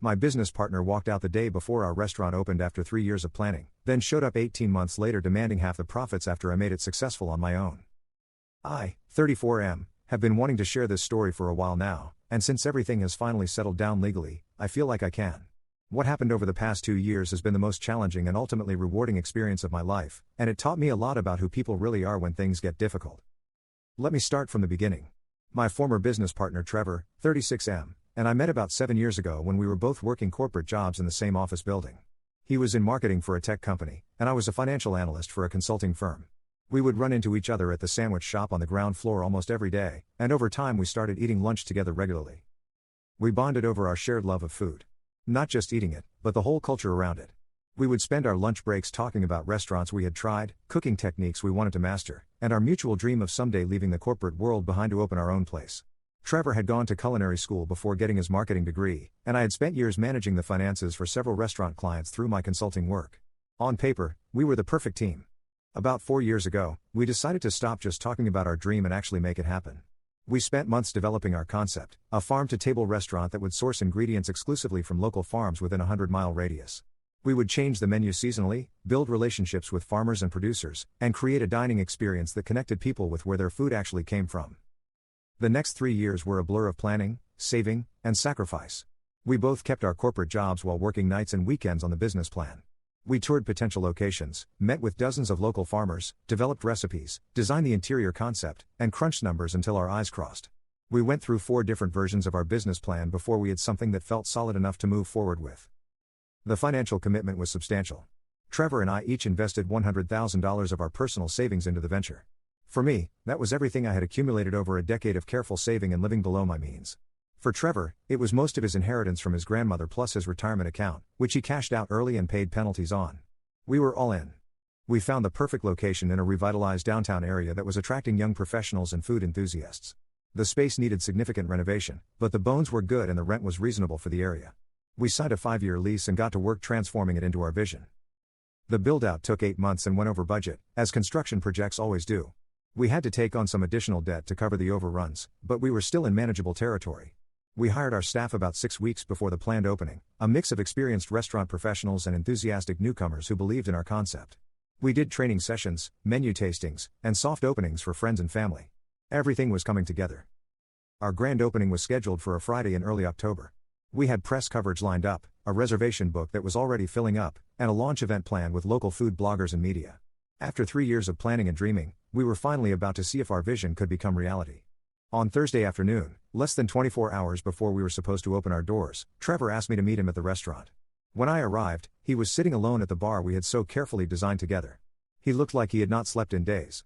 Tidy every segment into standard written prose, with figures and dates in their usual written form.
My business partner walked out the day before our restaurant opened after 3 years of planning, then showed up 18 months later demanding half the profits after I made it successful on my own. I, 34M, have been wanting to share this story for a while now, and since everything has finally settled down legally, I feel like I can. What happened over the past 2 years has been the most challenging and ultimately rewarding experience of my life, and it taught me a lot about who people really are when things get difficult. Let me start from the beginning. My former business partner Trevor, 36M, and I met about 7 years ago when we were both working corporate jobs in the same office building. He was in marketing for a tech company, and I was a financial analyst for a consulting firm. We would run into each other at the sandwich shop on the ground floor almost every day, and over time we started eating lunch together regularly. We bonded over our shared love of food. Not just eating it, but the whole culture around it. We would spend our lunch breaks talking about restaurants we had tried, cooking techniques we wanted to master, and our mutual dream of someday leaving the corporate world behind to open our own place. Trevor had gone to culinary school before getting his marketing degree, and I had spent years managing the finances for several restaurant clients through my consulting work. On paper, we were the perfect team. About 4 years ago, we decided to stop just talking about our dream and actually make it happen. We spent months developing our concept, a farm-to-table restaurant that would source ingredients exclusively from local farms within a 100-mile radius. We would change the menu seasonally, build relationships with farmers and producers, and create a dining experience that connected people with where their food actually came from. The next 3 years were a blur of planning, saving, and sacrifice. We both kept our corporate jobs while working nights and weekends on the business plan. We toured potential locations, met with dozens of local farmers, developed recipes, designed the interior concept, and crunched numbers until our eyes crossed. We went through 4 different versions of our business plan before we had something that felt solid enough to move forward with. The financial commitment was substantial. Trevor and I each invested $100,000 of our personal savings into the venture. For me, that was everything I had accumulated over a decade of careful saving and living below my means. For Trevor, it was most of his inheritance from his grandmother plus his retirement account, which he cashed out early and paid penalties on. We were all in. We found the perfect location in a revitalized downtown area that was attracting young professionals and food enthusiasts. The space needed significant renovation, but the bones were good and the rent was reasonable for the area. We signed a 5-year lease and got to work transforming it into our vision. The build-out took 8 months and went over budget, as construction projects always do. We had to take on some additional debt to cover the overruns, but we were still in manageable territory. We hired our staff about 6 weeks before the planned opening, a mix of experienced restaurant professionals and enthusiastic newcomers who believed in our concept. We did training sessions, menu tastings, and soft openings for friends and family. Everything was coming together. Our grand opening was scheduled for a Friday in early October. We had press coverage lined up, a reservation book that was already filling up, and a launch event planned with local food bloggers and media. After 3 years of planning and dreaming, we were finally about to see if our vision could become reality. On Thursday afternoon, less than 24 hours before we were supposed to open our doors, Trevor asked me to meet him at the restaurant. When I arrived, he was sitting alone at the bar we had so carefully designed together. He looked like he had not slept in days.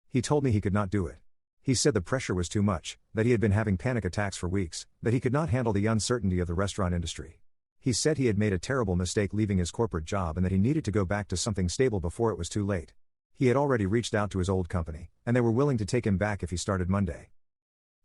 He told me he could not do it. He said the pressure was too much, that he had been having panic attacks for weeks, that he could not handle the uncertainty of the restaurant industry. He said he had made a terrible mistake leaving his corporate job and that he needed to go back to something stable before it was too late. He had already reached out to his old company, and they were willing to take him back if he started Monday.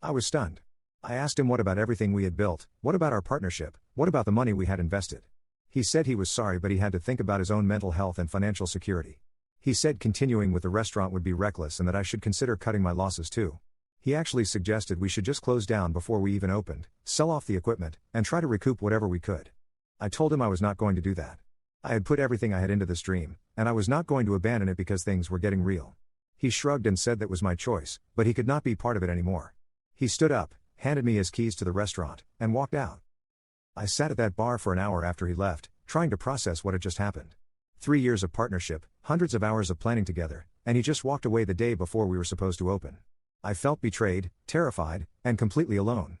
I was stunned. I asked him what about everything we had built, what about our partnership, what about the money we had invested. He said he was sorry but he had to think about his own mental health and financial security. He said continuing with the restaurant would be reckless and that I should consider cutting my losses too. He actually suggested we should just close down before we even opened, sell off the equipment, and try to recoup whatever we could. I told him I was not going to do that. I had put everything I had into this dream, and I was not going to abandon it because things were getting real. He shrugged and said that was my choice, but he could not be part of it anymore. He stood up, handed me his keys to the restaurant, and walked out. I sat at that bar for an hour after he left, trying to process what had just happened. 3 years of partnership, hundreds of hours of planning together, and he just walked away the day before we were supposed to open. I felt betrayed, terrified, and completely alone.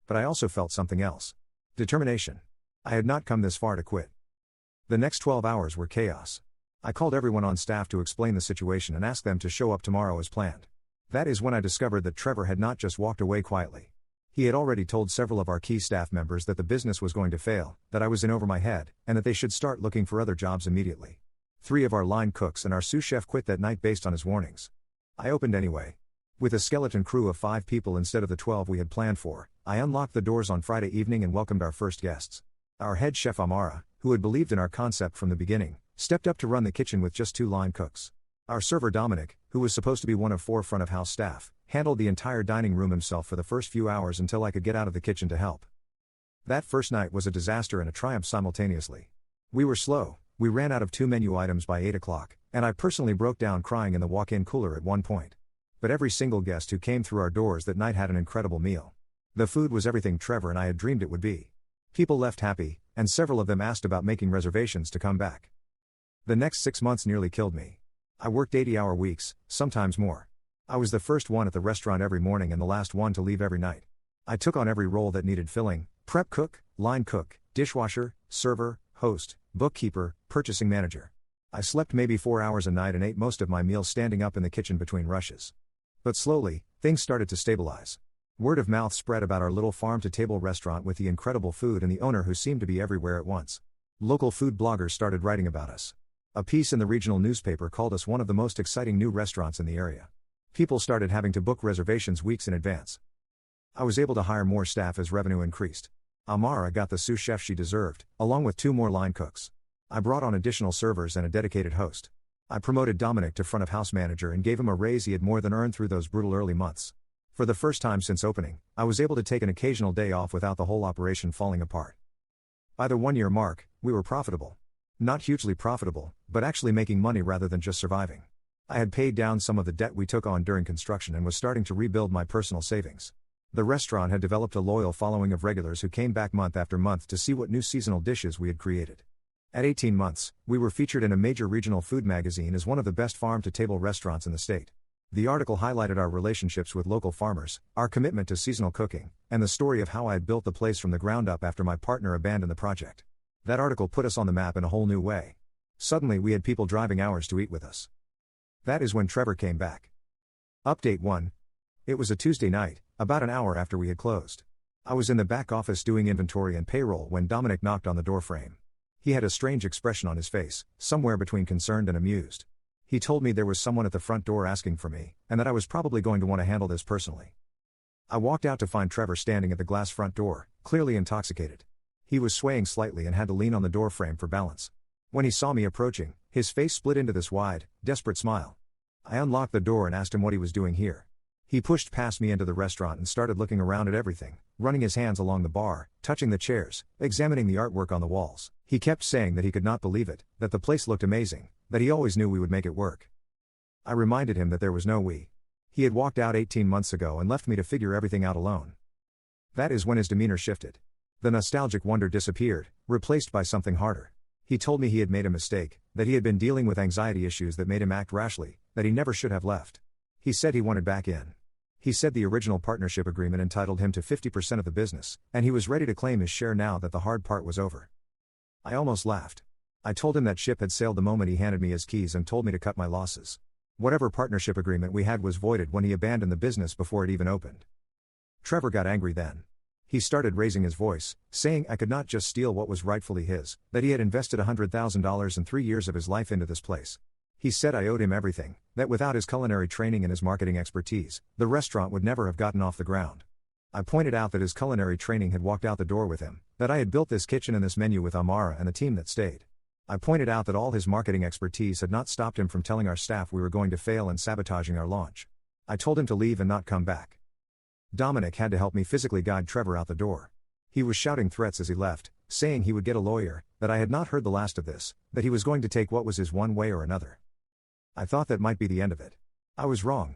But I also felt something else. Determination. I had not come this far to quit. The next 12 hours were chaos. I called everyone on staff to explain the situation and asked them to show up tomorrow as planned. That is when I discovered that Trevor had not just walked away quietly. He had already told several of our key staff members that the business was going to fail, that I was in over my head, and that they should start looking for other jobs immediately. 3 of our line cooks and our sous chef quit that night based on his warnings. I opened anyway. With a skeleton crew of 5 people instead of the 12 we had planned for, I unlocked the doors on Friday evening and welcomed our first guests. Our head chef Amara, who had believed in our concept from the beginning, stepped up to run the kitchen with just 2 line cooks. Our server Dominic, who was supposed to be one of 4 front of house staff, handled the entire dining room himself for the first few hours until I could get out of the kitchen to help. That first night was a disaster and a triumph simultaneously. We were slow, we ran out of 2 menu items by 8 o'clock, and I personally broke down crying in the walk-in cooler at one point. But every single guest who came through our doors that night had an incredible meal. The food was everything Trevor and I had dreamed it would be. People left happy, and several of them asked about making reservations to come back. The next 6 months nearly killed me. I worked 80-hour weeks, sometimes more. I was the first one at the restaurant every morning and the last one to leave every night. I took on every role that needed filling: prep cook, line cook, dishwasher, server, host, bookkeeper, purchasing manager. I slept maybe 4 hours a night and ate most of my meals standing up in the kitchen between rushes. But slowly, things started to stabilize. Word of mouth spread about our little farm-to-table restaurant with the incredible food and the owner who seemed to be everywhere at once. Local food bloggers started writing about us. A piece in the regional newspaper called us one of the most exciting new restaurants in the area. People started having to book reservations weeks in advance. I was able to hire more staff as revenue increased. Amara got the sous chef she deserved, along with 2 more line cooks. I brought on additional servers and a dedicated host. I promoted Dominic to front of house manager and gave him a raise he had more than earned through those brutal early months. For the first time since opening, I was able to take an occasional day off without the whole operation falling apart. By the 1-year mark, we were profitable. Not hugely profitable, but actually making money rather than just surviving. I had paid down some of the debt we took on during construction and was starting to rebuild my personal savings. The restaurant had developed a loyal following of regulars who came back month after month to see what new seasonal dishes we had created. At 18 months, we were featured in a major regional food magazine as one of the best farm-to-table restaurants in the state. The article highlighted our relationships with local farmers, our commitment to seasonal cooking, and the story of how I had built the place from the ground up after my partner abandoned the project. That article put us on the map in a whole new way. Suddenly we had people driving hours to eat with us. That is when Trevor came back. Update 1. It was a Tuesday night, about an hour after we had closed. I was in the back office doing inventory and payroll when Dominic knocked on the door frame. He had a strange expression on his face, somewhere between concerned and amused. He told me there was someone at the front door asking for me, and that I was probably going to want to handle this personally. I walked out to find Trevor standing at the glass front door, clearly intoxicated. He was swaying slightly and had to lean on the door frame for balance. When he saw me approaching, his face split into this wide, desperate smile. I unlocked the door and asked him what he was doing here. He pushed past me into the restaurant and started looking around at everything, running his hands along the bar, touching the chairs, examining the artwork on the walls. He kept saying that he could not believe it, that the place looked amazing, that he always knew we would make it work. I reminded him that there was no we. He had walked out 18 months ago and left me to figure everything out alone. That is when his demeanor shifted. The nostalgic wonder disappeared, replaced by something harder. He told me he had made a mistake, that he had been dealing with anxiety issues that made him act rashly, that he never should have left. He said he wanted back in. He said the original partnership agreement entitled him to 50% of the business, and he was ready to claim his share now that the hard part was over. I almost laughed. I told him that ship had sailed the moment he handed me his keys and told me to cut my losses. Whatever partnership agreement we had was voided when he abandoned the business before it even opened. Trevor got angry then. He started raising his voice, saying I could not just steal what was rightfully his, that he had invested $100,000 and 3 years of his life into this place. He said I owed him everything, that without his culinary training and his marketing expertise, the restaurant would never have gotten off the ground. I pointed out that his culinary training had walked out the door with him, that I had built this kitchen and this menu with Amara and the team that stayed. I pointed out that all his marketing expertise had not stopped him from telling our staff we were going to fail and sabotaging our launch. I told him to leave and not come back. Dominic had to help me physically guide Trevor out the door. He was shouting threats as he left, saying he would get a lawyer, that I had not heard the last of this, that he was going to take what was his one way or another. I thought that might be the end of it. I was wrong.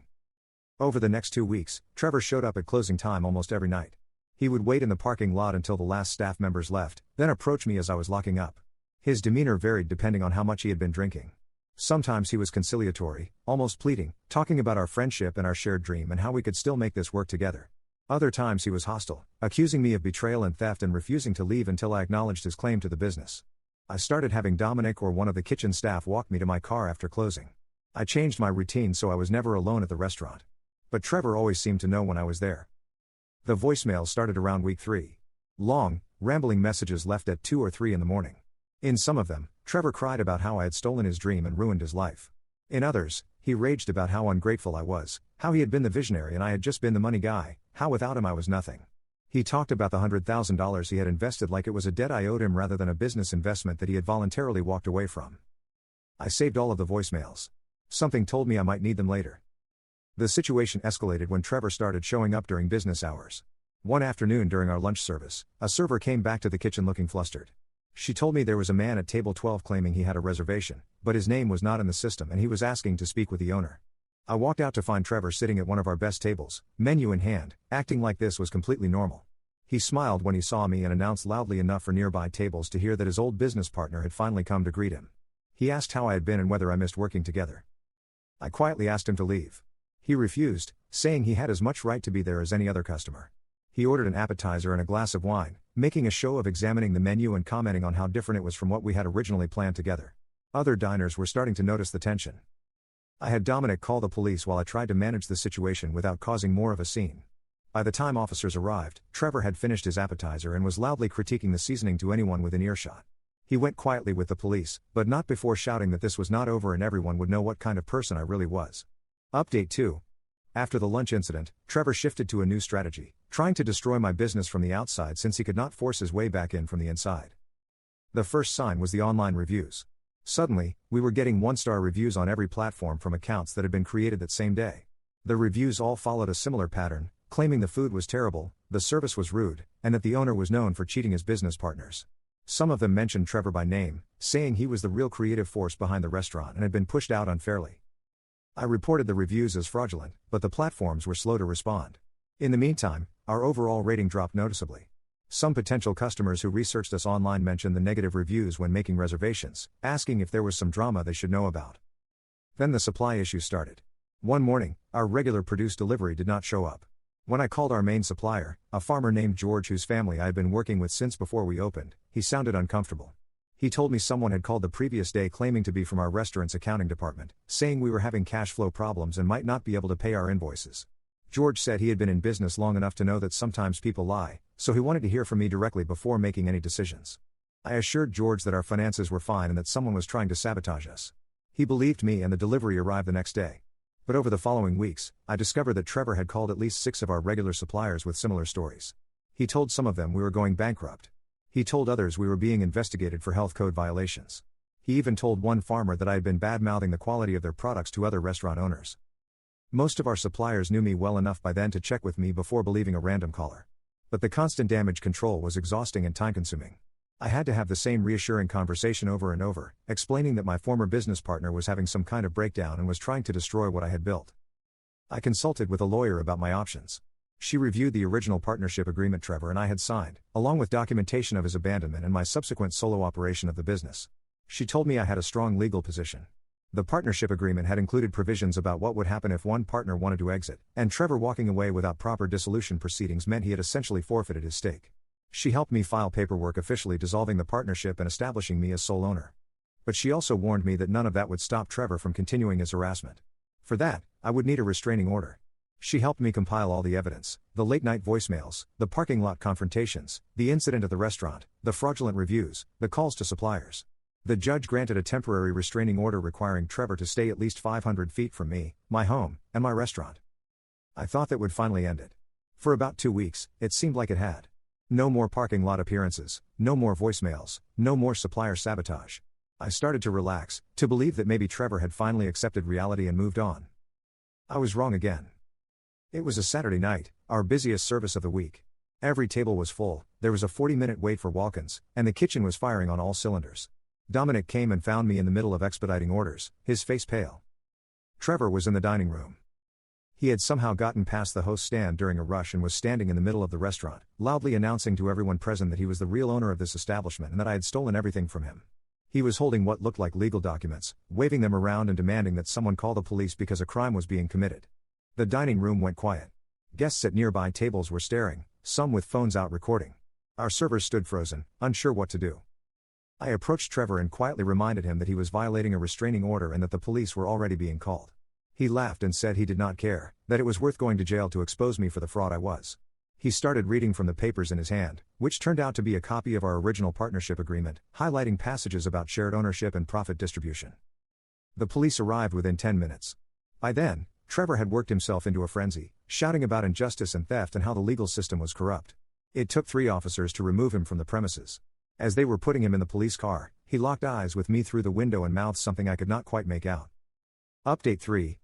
Over the next 2 weeks, Trevor showed up at closing time almost every night. He would wait in the parking lot until the last staff members left, then approach me as I was locking up. His demeanor varied depending on how much he had been drinking. Sometimes he was conciliatory, almost pleading, talking about our friendship and our shared dream and how we could still make this work together. Other times he was hostile, accusing me of betrayal and theft and refusing to leave until I acknowledged his claim to the business. I started having Dominic or one of the kitchen staff walk me to my car after closing. I changed my routine so I was never alone at the restaurant. But Trevor always seemed to know when I was there. The voicemail started around week 3. Long, rambling messages left at 2 or 3 in the morning. In some of them, Trevor cried about how I had stolen his dream and ruined his life. In others, he raged about how ungrateful I was, how he had been the visionary and I had just been the money guy, how without him I was nothing. He talked about the $100,000 he had invested like it was a debt I owed him rather than a business investment that he had voluntarily walked away from. I saved all of the voicemails. Something told me I might need them later. The situation escalated when Trevor started showing up during business hours. One afternoon during our lunch service, a server came back to the kitchen looking flustered. She told me there was a man at table 12 claiming he had a reservation, but his name was not in the system and he was asking to speak with the owner. I walked out to find Trevor sitting at one of our best tables, menu in hand, acting like this was completely normal. He smiled when he saw me and announced loudly enough for nearby tables to hear that his old business partner had finally come to greet him. He asked how I had been and whether I missed working together. I quietly asked him to leave. He refused, saying he had as much right to be there as any other customer. He ordered an appetizer and a glass of wine, making a show of examining the menu and commenting on how different it was from what we had originally planned together. Other diners were starting to notice the tension. I had Dominic call the police while I tried to manage the situation without causing more of a scene. By the time officers arrived, Trevor had finished his appetizer and was loudly critiquing the seasoning to anyone within earshot. He went quietly with the police, but not before shouting that this was not over and everyone would know what kind of person I really was. Update 2. After the lunch incident, Trevor shifted to a new strategy, trying to destroy my business from the outside since he could not force his way back in from the inside. The first sign was the online reviews. Suddenly, we were getting 1-star reviews on every platform from accounts that had been created that same day. The reviews all followed a similar pattern, claiming the food was terrible, the service was rude, and that the owner was known for cheating his business partners. Some of them mentioned Trevor by name, saying he was the real creative force behind the restaurant and had been pushed out unfairly. I reported the reviews as fraudulent, but the platforms were slow to respond. In the meantime, our overall rating dropped noticeably. Some potential customers who researched us online mentioned the negative reviews when making reservations, asking if there was some drama they should know about. Then the supply issue started. One morning, our regular produce delivery did not show up. When I called our main supplier, a farmer named George whose family I had been working with since before we opened, he sounded uncomfortable. He told me someone had called the previous day claiming to be from our restaurant's accounting department, saying we were having cash flow problems and might not be able to pay our invoices. George said he had been in business long enough to know that sometimes people lie, so he wanted to hear from me directly before making any decisions. I assured George that our finances were fine and that someone was trying to sabotage us. He believed me and the delivery arrived the next day. But over the following weeks, I discovered that Trevor had called at least 6 of our regular suppliers with similar stories. He told some of them we were going bankrupt. He told others we were being investigated for health code violations. He even told one farmer that I had been bad-mouthing the quality of their products to other restaurant owners. Most of our suppliers knew me well enough by then to check with me before believing a random caller. But the constant damage control was exhausting and time-consuming. I had to have the same reassuring conversation over and over, explaining that my former business partner was having some kind of breakdown and was trying to destroy what I had built. I consulted with a lawyer about my options. She reviewed the original partnership agreement Trevor and I had signed, along with documentation of his abandonment and my subsequent solo operation of the business. She told me I had a strong legal position. The partnership agreement had included provisions about what would happen if one partner wanted to exit, and Trevor walking away without proper dissolution proceedings meant he had essentially forfeited his stake. She helped me file paperwork officially dissolving the partnership and establishing me as sole owner. But she also warned me that none of that would stop Trevor from continuing his harassment. For that, I would need a restraining order. She helped me compile all the evidence, the late-night voicemails, the parking lot confrontations, the incident at the restaurant, the fraudulent reviews, the calls to suppliers. The judge granted a temporary restraining order requiring Trevor to stay at least 500 feet from me, my home, and my restaurant. I thought that would finally end it. For about 2 weeks, it seemed like it had. No more parking lot appearances, no more voicemails, no more supplier sabotage. I started to relax, to believe that maybe Trevor had finally accepted reality and moved on. I was wrong again. It was a Saturday night, our busiest service of the week. Every table was full, there was a 40-minute wait for walk-ins, and the kitchen was firing on all cylinders. Dominic came and found me in the middle of expediting orders, his face pale. Trevor was in the dining room. He had somehow gotten past the host stand during a rush and was standing in the middle of the restaurant, loudly announcing to everyone present that he was the real owner of this establishment and that I had stolen everything from him. He was holding what looked like legal documents, waving them around and demanding that someone call the police because a crime was being committed. The dining room went quiet. Guests at nearby tables were staring, some with phones out recording. Our servers stood frozen, unsure what to do. I approached Trevor and quietly reminded him that he was violating a restraining order and that the police were already being called. He laughed and said he did not care, that it was worth going to jail to expose me for the fraud I was. He started reading from the papers in his hand, which turned out to be a copy of our original partnership agreement, highlighting passages about shared ownership and profit distribution. The police arrived within 10 minutes. By then, Trevor had worked himself into a frenzy, shouting about injustice and theft and how the legal system was corrupt. It took 3 officers to remove him from the premises. As they were putting him in the police car, he locked eyes with me through the window and mouthed something I could not quite make out. Update 3.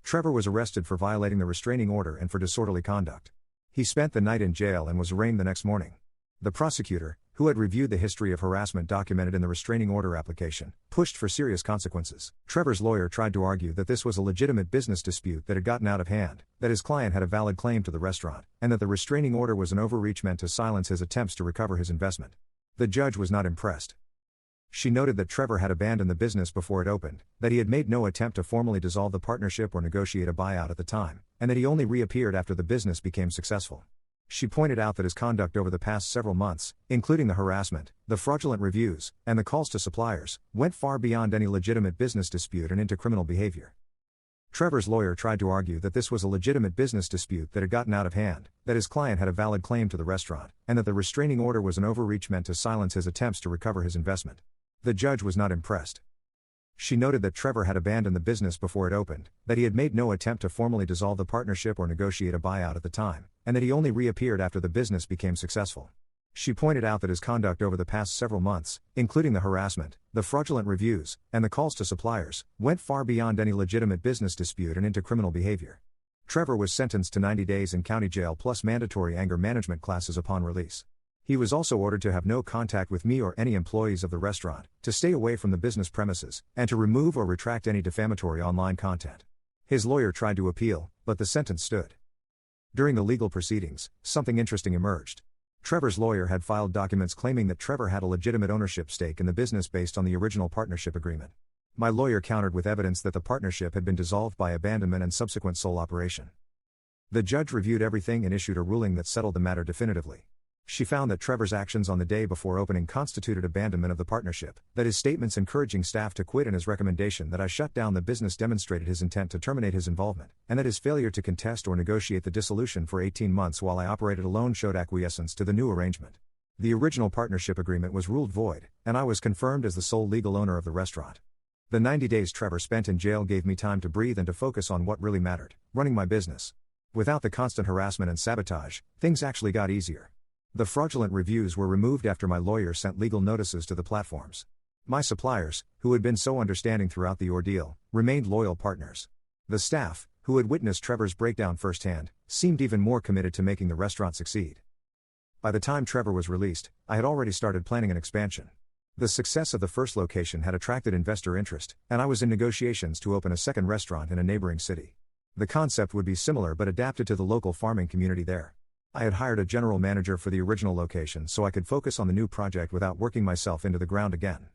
Trevor was arrested for violating the restraining order and for disorderly conduct. He spent the night in jail and was arraigned the next morning. The prosecutor, who had reviewed the history of harassment documented in the restraining order application, pushed for serious consequences. Trevor's lawyer tried to argue that this was a legitimate business dispute that had gotten out of hand, that his client had a valid claim to the restaurant, and that the restraining order was an overreach meant to silence his attempts to recover his investment. The judge was not impressed. She noted that Trevor had abandoned the business before it opened, that he had made no attempt to formally dissolve the partnership or negotiate a buyout at the time, and that he only reappeared after the business became successful. She pointed out that his conduct over the past several months, including the harassment, the fraudulent reviews, and the calls to suppliers, went far beyond any legitimate business dispute and into criminal behavior. Trevor's lawyer tried to argue that this was a legitimate business dispute that had gotten out of hand, that his client had a valid claim to the restaurant, and that the restraining order was an overreach meant to silence his attempts to recover his investment. The judge was not impressed. She noted that Trevor had abandoned the business before it opened, that he had made no attempt to formally dissolve the partnership or negotiate a buyout at the time, and that he only reappeared after the business became successful. She pointed out that his conduct over the past several months, including the harassment, the fraudulent reviews, and the calls to suppliers, went far beyond any legitimate business dispute and into criminal behavior. Trevor was sentenced to 90 days in county jail plus mandatory anger management classes upon release. He was also ordered to have no contact with me or any employees of the restaurant, to stay away from the business premises, and to remove or retract any defamatory online content. His lawyer tried to appeal, but the sentence stood. During the legal proceedings, something interesting emerged. Trevor's lawyer had filed documents claiming that Trevor had a legitimate ownership stake in the business based on the original partnership agreement. My lawyer countered with evidence that the partnership had been dissolved by abandonment and subsequent sole operation. The judge reviewed everything and issued a ruling that settled the matter definitively. She found that Trevor's actions on the day before opening constituted abandonment of the partnership, that his statements encouraging staff to quit and his recommendation that I shut down the business demonstrated his intent to terminate his involvement, and that his failure to contest or negotiate the dissolution for 18 months while I operated alone showed acquiescence to the new arrangement. The original partnership agreement was ruled void, and I was confirmed as the sole legal owner of the restaurant. The 90 days Trevor spent in jail gave me time to breathe and to focus on what really mattered, running my business. Without the constant harassment and sabotage, things actually got easier. The fraudulent reviews were removed after my lawyer sent legal notices to the platforms. My suppliers, who had been so understanding throughout the ordeal, remained loyal partners. The staff, who had witnessed Trevor's breakdown firsthand, seemed even more committed to making the restaurant succeed. By the time Trevor was released, I had already started planning an expansion. The success of the first location had attracted investor interest, and I was in negotiations to open a second restaurant in a neighboring city. The concept would be similar but adapted to the local farming community there. I had hired a general manager for the original location so I could focus on the new project without working myself into the ground again.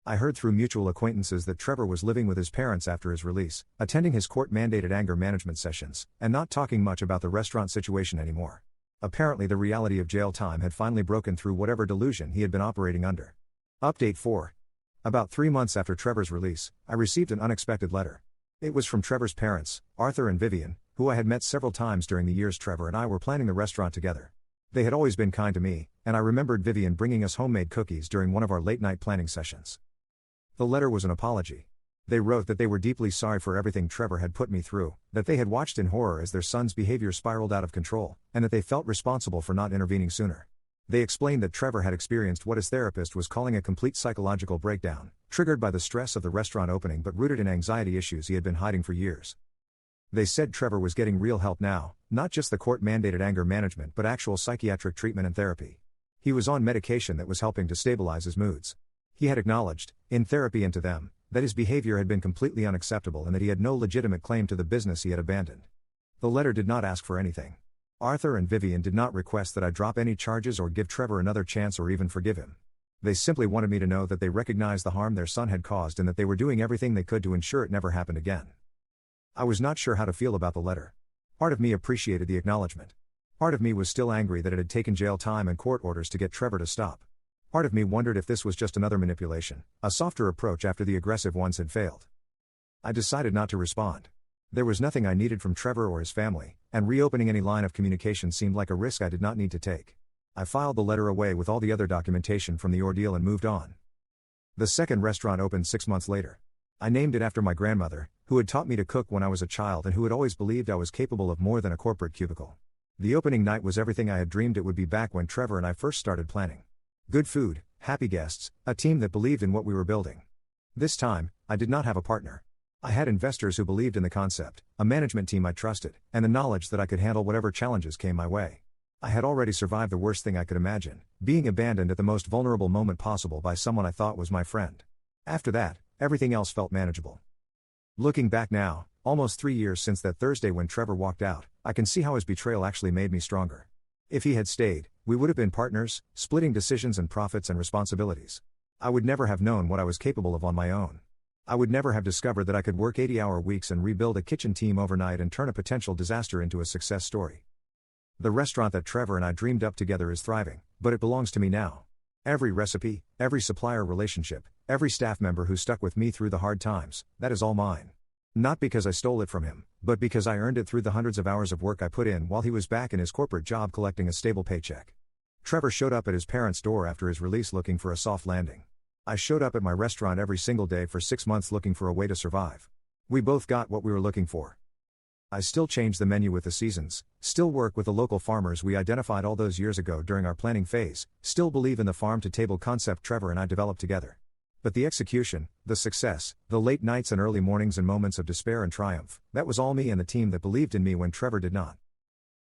I heard through mutual acquaintances that Trevor was living with his parents after his release, attending his court-mandated anger management sessions, and not talking much about the restaurant situation anymore. Apparently the reality of jail time had finally broken through whatever delusion he had been operating under. Update 4. About 3 months after Trevor's release, I received an unexpected letter. It was from Trevor's parents, Arthur and Vivian, who I had met several times during the years Trevor and I were planning the restaurant together. They had always been kind to me, and I remembered Vivian bringing us homemade cookies during one of our late-night planning sessions. The letter was an apology. They wrote that they were deeply sorry for everything Trevor had put me through, that they had watched in horror as their son's behavior spiraled out of control, and that they felt responsible for not intervening sooner. They explained that Trevor had experienced what his therapist was calling a complete psychological breakdown, triggered by the stress of the restaurant opening but rooted in anxiety issues he had been hiding for years. They said Trevor was getting real help now, not just the court-mandated anger management but actual psychiatric treatment and therapy. He was on medication that was helping to stabilize his moods. He had acknowledged, in therapy and to them, that his behavior had been completely unacceptable and that he had no legitimate claim to the business he had abandoned. The letter did not ask for anything. Arthur and Vivian did not request that I drop any charges or give Trevor another chance or even forgive him. They simply wanted me to know that they recognized the harm their son had caused and that they were doing everything they could to ensure it never happened again. I was not sure how to feel about the letter. Part of me appreciated the acknowledgement. Part of me was still angry that it had taken jail time and court orders to get Trevor to stop. Part of me wondered if this was just another manipulation, a softer approach after the aggressive ones had failed. I decided not to respond. There was nothing I needed from Trevor or his family, and reopening any line of communication seemed like a risk I did not need to take. I filed the letter away with all the other documentation from the ordeal and moved on. The second restaurant opened 6 months later. I named it after my grandmother, who had taught me to cook when I was a child and who had always believed I was capable of more than a corporate cubicle. The opening night was everything I had dreamed it would be back when Trevor and I first started planning. Good food, happy guests, a team that believed in what we were building. This time, I did not have a partner. I had investors who believed in the concept, a management team I trusted, and the knowledge that I could handle whatever challenges came my way. I had already survived the worst thing I could imagine, being abandoned at the most vulnerable moment possible by someone I thought was my friend. After that, everything else felt manageable. Looking back now, almost 3 years since that Thursday when Trevor walked out, I can see how his betrayal actually made me stronger. If he had stayed, we would have been partners, splitting decisions and profits and responsibilities. I would never have known what I was capable of on my own. I would never have discovered that I could work 80-hour weeks and rebuild a kitchen team overnight and turn a potential disaster into a success story. The restaurant that Trevor and I dreamed up together is thriving, but it belongs to me now. Every recipe, every supplier relationship, every staff member who stuck with me through the hard times, that is all mine. Not because I stole it from him, but because I earned it through the hundreds of hours of work I put in while he was back in his corporate job collecting a stable paycheck. Trevor showed up at his parents' door after his release looking for a soft landing. I showed up at my restaurant every single day for 6 months looking for a way to survive. We both got what we were looking for. I still change the menu with the seasons, still work with the local farmers we identified all those years ago during our planning phase, still believe in the farm-to-table concept Trevor and I developed together. But the execution, the success, the late nights and early mornings and moments of despair and triumph, that was all me and the team that believed in me when Trevor did not.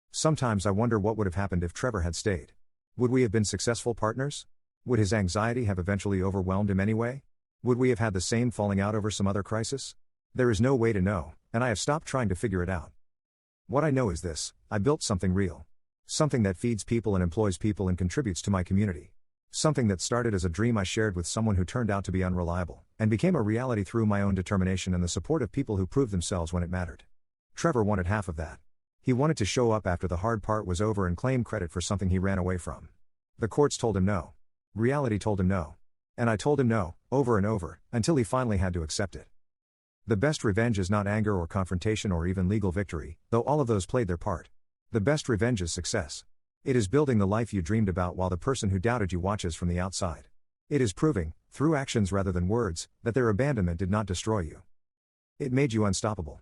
Sometimes I wonder what would have happened if Trevor had stayed. Would we have been successful partners? Would his anxiety have eventually overwhelmed him anyway? Would we have had the same falling out over some other crisis? There is no way to know, and I have stopped trying to figure it out. What I know is this: I built something real. Something that feeds people and employs people and contributes to my community. Something that started as a dream I shared with someone who turned out to be unreliable, and became a reality through my own determination and the support of people who proved themselves when it mattered. Trevor wanted half of that. He wanted to show up after the hard part was over and claim credit for something he ran away from. The courts told him no. Reality told him no. And I told him no, over and over, until he finally had to accept it. The best revenge is not anger or confrontation or even legal victory, though all of those played their part. The best revenge is success. It is building the life you dreamed about while the person who doubted you watches from the outside. It is proving, through actions rather than words, that their abandonment did not destroy you. It made you unstoppable.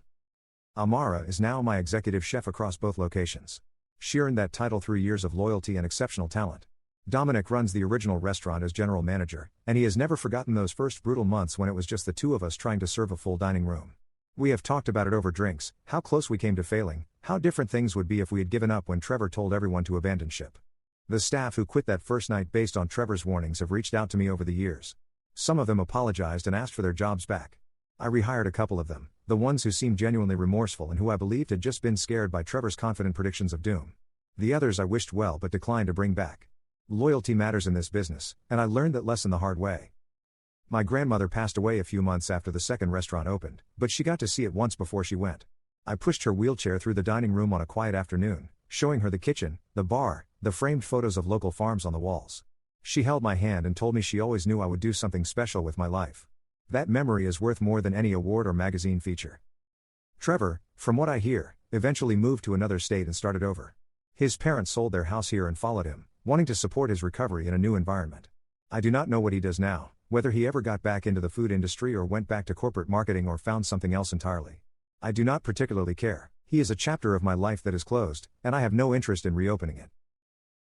Amara is now my executive chef across both locations. She earned that title through years of loyalty and exceptional talent. Dominic runs the original restaurant as general manager, and he has never forgotten those first brutal months when it was just the two of us trying to serve a full dining room. We have talked about it over drinks, how close we came to failing, how different things would be if we had given up when Trevor told everyone to abandon ship. The staff who quit that first night based on Trevor's warnings have reached out to me over the years. Some of them apologized and asked for their jobs back. I rehired a couple of them, the ones who seemed genuinely remorseful and who I believed had just been scared by Trevor's confident predictions of doom. The others I wished well but declined to bring back. Loyalty matters in this business, and I learned that lesson the hard way. My grandmother passed away a few months after the second restaurant opened, but she got to see it once before she went. I pushed her wheelchair through the dining room on a quiet afternoon, showing her the kitchen, the bar, the framed photos of local farms on the walls. She held my hand and told me she always knew I would do something special with my life. That memory is worth more than any award or magazine feature. Trevor, from what I hear, eventually moved to another state and started over. His parents sold their house here and followed him, wanting to support his recovery in a new environment. I do not know what he does now, whether he ever got back into the food industry or went back to corporate marketing or found something else entirely. I do not particularly care. He is a chapter of my life that is closed, and I have no interest in reopening it.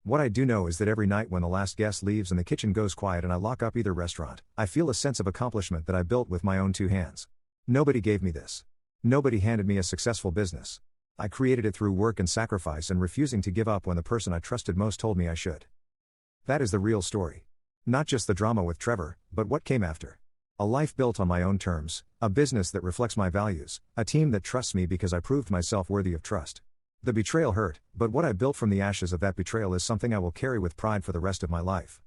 What I do know is that every night when the last guest leaves and the kitchen goes quiet and I lock up either restaurant, I feel a sense of accomplishment that I built with my own two hands. Nobody gave me this. Nobody handed me a successful business. I created it through work and sacrifice and refusing to give up when the person I trusted most told me I should. That is the real story. Not just the drama with Trevor, but what came after. A life built on my own terms, a business that reflects my values, a team that trusts me because I proved myself worthy of trust. The betrayal hurt, but what I built from the ashes of that betrayal is something I will carry with pride for the rest of my life.